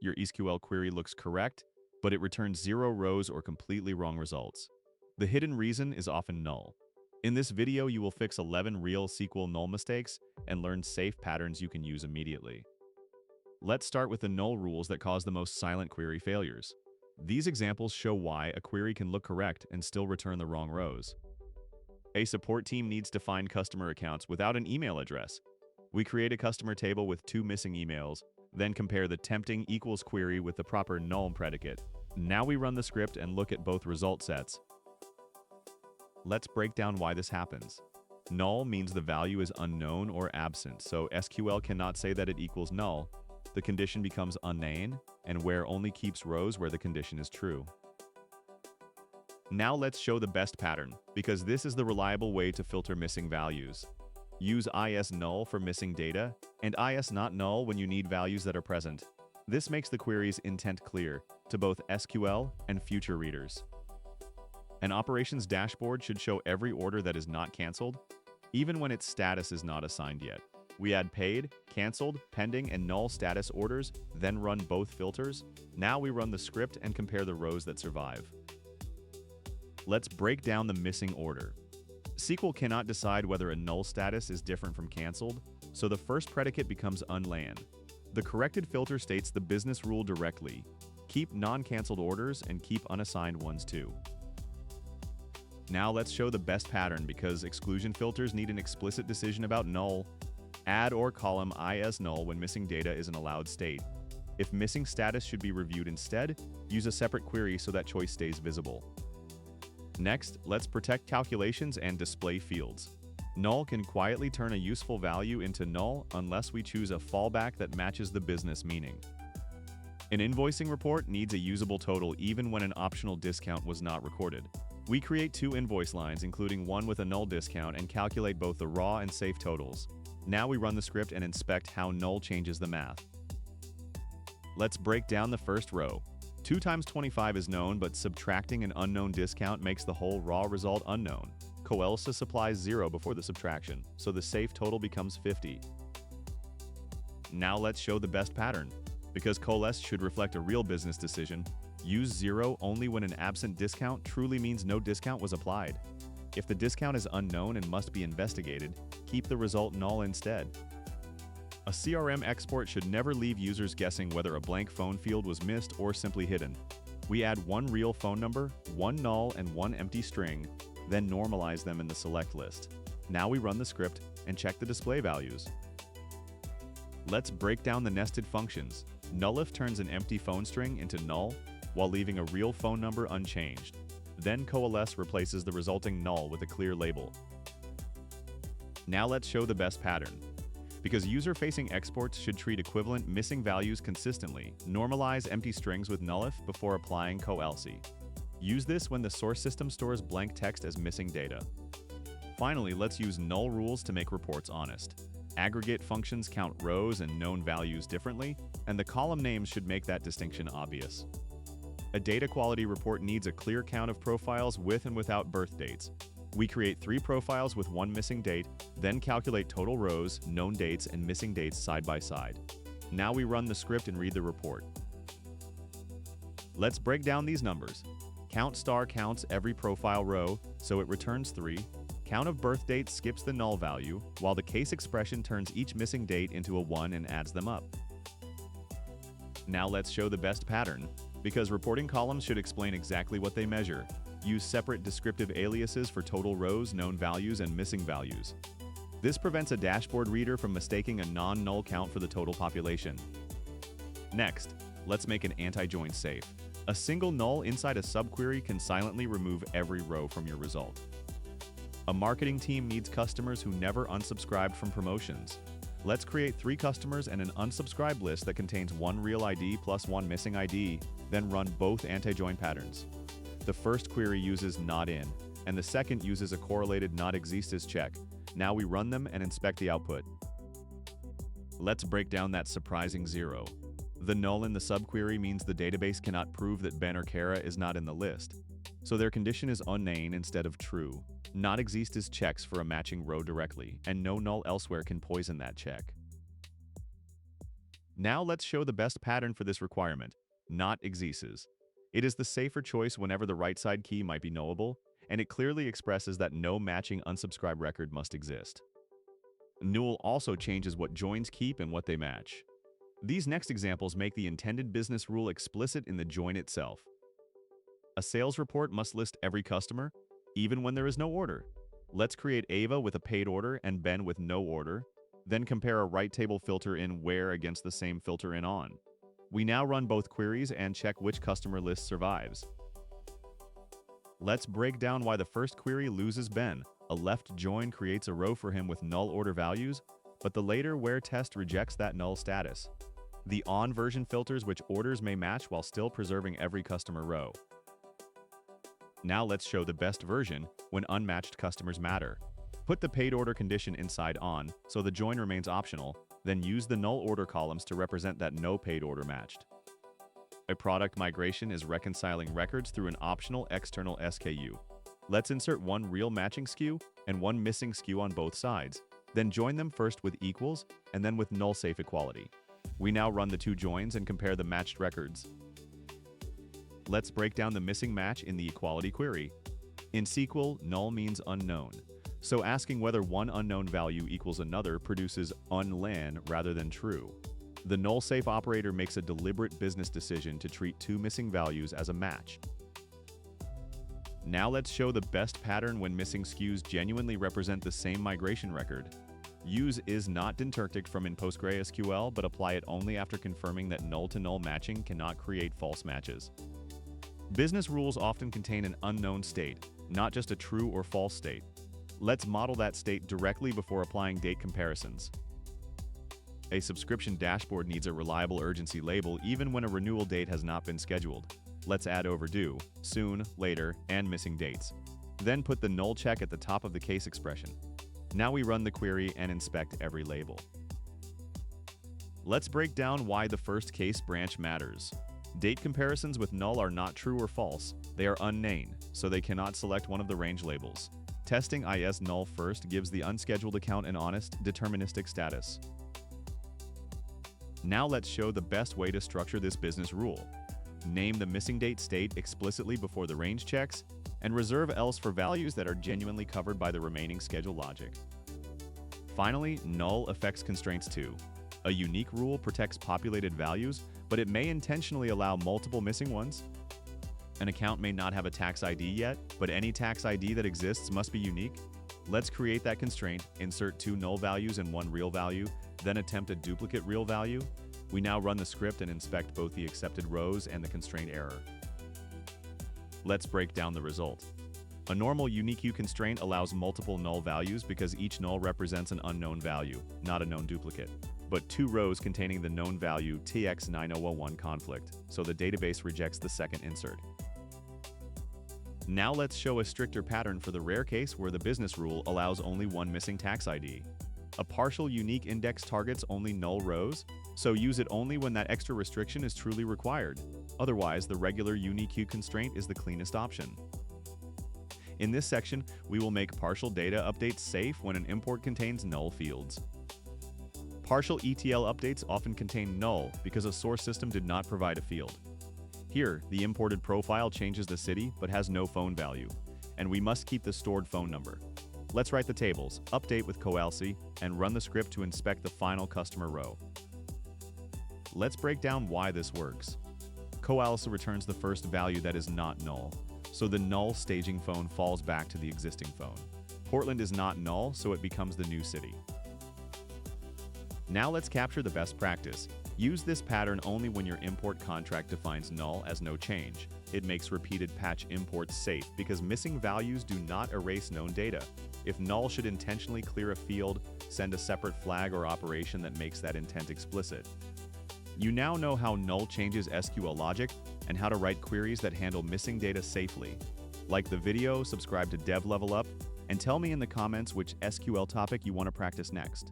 your SQL query looks correct, but it returns 0 rows or completely wrong results. The hidden reason is often null. In this video, you will fix 11 real SQL null mistakes and learn safe patterns you can use immediately. Let's start with the null rules that cause the most silent query failures. These examples show why a query can look correct and still return the wrong rows. A support team needs to find customer accounts without an email address. We create a customer table with 2 missing emails, then compare the tempting equals query with the proper null predicate. Now we run the script and look at both result sets. Let's break down why this happens. Null means the value is unknown or absent, so SQL cannot say that it equals null. The condition becomes unknown, and where only keeps rows where the condition is true. Now let's show the best pattern, because this is the reliable way to filter missing values. Use is null for missing data, and is not null when you need values that are present. This makes the query's intent clear to both SQL and future readers. An operations dashboard should show every order that is not canceled, even when its status is not assigned yet. We add paid, canceled, pending, and null status orders, then run both filters. Now we run the script and compare the rows that survive. Let's break down the missing order. SQL cannot decide whether a null status is different from canceled, so the first predicate becomes unland. The corrected filter states the business rule directly. Keep non-canceled orders and keep unassigned ones too. Now let's show the best pattern because exclusion filters need an explicit decision about null. Add or column is null when missing data is an allowed state. If missing status should be reviewed instead, use a separate query so that choice stays visible. Next, let's protect calculations and display fields. Null can quietly turn a useful value into null unless we choose a fallback that matches the business meaning. An invoicing report needs a usable total even when an optional discount was not recorded. We create 2 invoice lines, including one with a null discount, and calculate both the raw and safe totals. Now we run the script and inspect how null changes the math. Let's break down the first row. 2 times 25 is known, but subtracting an unknown discount makes the whole raw result unknown. COALESCE supplies 0 before the subtraction, so the safe total becomes 50. Now let's show the best pattern. Because COALESCE should reflect a real business decision, use 0 only when an absent discount truly means no discount was applied. If the discount is unknown and must be investigated, keep the result null instead. A CRM export should never leave users guessing whether a blank phone field was missed or simply hidden. We add 1 real phone number, 1 null, and 1 empty string, then normalize them in the select list. Now we run the script and check the display values. Let's break down the nested functions. NULLIF turns an empty phone string into null, while leaving a real phone number unchanged. Then COALESCE replaces the resulting null with a clear label. Now let's show the best pattern. Because user-facing exports should treat equivalent missing values consistently, normalize empty strings with NULLIF before applying COALESCE. Use this when the source system stores blank text as missing data. Finally, let's use null rules to make reports honest. Aggregate functions count rows and known values differently, and the column names should make that distinction obvious. A data quality report needs a clear count of profiles with and without birth dates. We create 3 profiles with 1 missing date, then calculate total rows, known dates, and missing dates side by side. Now we run the script and read the report. Let's break down these numbers. Count star counts every profile row, so it returns 3. Count of birth date skips the null value, while the case expression turns each missing date into a 1 and adds them up. Now let's show the best pattern. Because reporting columns should explain exactly what they measure. Use separate descriptive aliases for total rows, known values, and missing values. This prevents a dashboard reader from mistaking a non-null count for the total population. Next, let's make an anti-join safe. A single null inside a subquery can silently remove every row from your result. A marketing team needs customers who never unsubscribed from promotions. Let's create 3 customers and an unsubscribe list that contains 1 real ID plus 1 missing ID, then run both anti-join patterns. The first query uses not in, and the second uses a correlated not exists check. Now we run them and inspect the output. Let's break down that surprising 0. The null in the subquery means the database cannot prove that Ben or Kara is not in the list, so their condition is unknown instead of true. Not exists checks for a matching row directly, and no null elsewhere can poison that check. Now let's show the best pattern for this requirement, not exegesis. It is the safer choice whenever the right side key might be nullable, and it clearly expresses that no matching unsubscribed record must exist. Null also changes what joins keep and what they match. These next examples make the intended business rule explicit in the join itself. A sales report must list every customer, even when there is no order. Let's create Ava with a paid order and Ben with no order, then compare a right table filter in where against the same filter in on. We now run both queries and check which customer list survives. Let's break down why the first query loses Ben. A left join creates a row for him with null order values, but the later where test rejects that null status. The on version filters which orders may match while still preserving every customer row. Now let's show the best version when unmatched customers matter. Put the paid order condition inside on, so the join remains optional, then use the null order columns to represent that no paid order matched. A product migration is reconciling records through an optional external SKU. Let's insert one real matching SKU and one missing SKU on both sides, then join them first with equals and then with null safe equality. We now run the two joins and compare the matched records. Let's break down the missing match in the equality query. In SQL, null means unknown, so asking whether one unknown value equals another produces unlan rather than true. The null safe operator makes a deliberate business decision to treat two missing values as a match. Now let's show the best pattern when missing SKUs genuinely represent the same migration record. Use is not syntactic from in PostgreSQL, but apply it only after confirming that null-to-null matching cannot create false matches. Business rules often contain an unknown state, not just a true or false state. Let's model that state directly before applying date comparisons. A subscription dashboard needs a reliable urgency label even when a renewal date has not been scheduled. Let's add overdue, soon, later, and missing dates. Then put the null check at the top of the case expression. Now we run the query and inspect every label. Let's break down why the first case branch matters. Date comparisons with null are not true or false. They are unnamed, so they cannot select one of the range labels. Testing is null first gives the unscheduled account an honest, deterministic status. Now let's show the best way to structure this business rule. Name the missing date state explicitly before the range checks, and reserve else for values that are genuinely covered by the remaining schedule logic. Finally, null affects constraints too. A unique rule protects populated values, but it may intentionally allow multiple missing ones. An account may not have a tax ID yet, but any tax ID that exists must be unique. Let's create that constraint, insert two null values and one real value, then attempt a duplicate real value. We now run the script and inspect both the accepted rows and the constraint error. Let's break down the result. A normal unique constraint allows multiple null values because each null represents an unknown value, not a known duplicate. But two rows containing the known value TX9001 conflict, so the database rejects the second insert. Now let's show a stricter pattern for the rare case where the business rule allows only one missing tax ID. A partial unique index targets only null rows, so use it only when that extra restriction is truly required. Otherwise, the regular unique constraint is the cleanest option. In this section, we will make partial data updates safe when an import contains null fields. Partial ETL updates often contain null because a source system did not provide a field. Here, the imported profile changes the city but has no phone value, and we must keep the stored phone number. Let's write the tables, update with COALESCE, and run the script to inspect the final customer row. Let's break down why this works. COALESCE returns the first value that is not null, so the null staging phone falls back to the existing phone. Portland is not null, so it becomes the new city. Now let's capture the best practice. Use this pattern only when your import contract defines null as no change. It makes repeated patch imports safe because missing values do not erase known data. If null should intentionally clear a field, send a separate flag or operation that makes that intent explicit. You now know how null changes SQL logic and how to write queries that handle missing data safely. Like the video, subscribe to Dev Level Up, and tell me in the comments which SQL topic you want to practice next.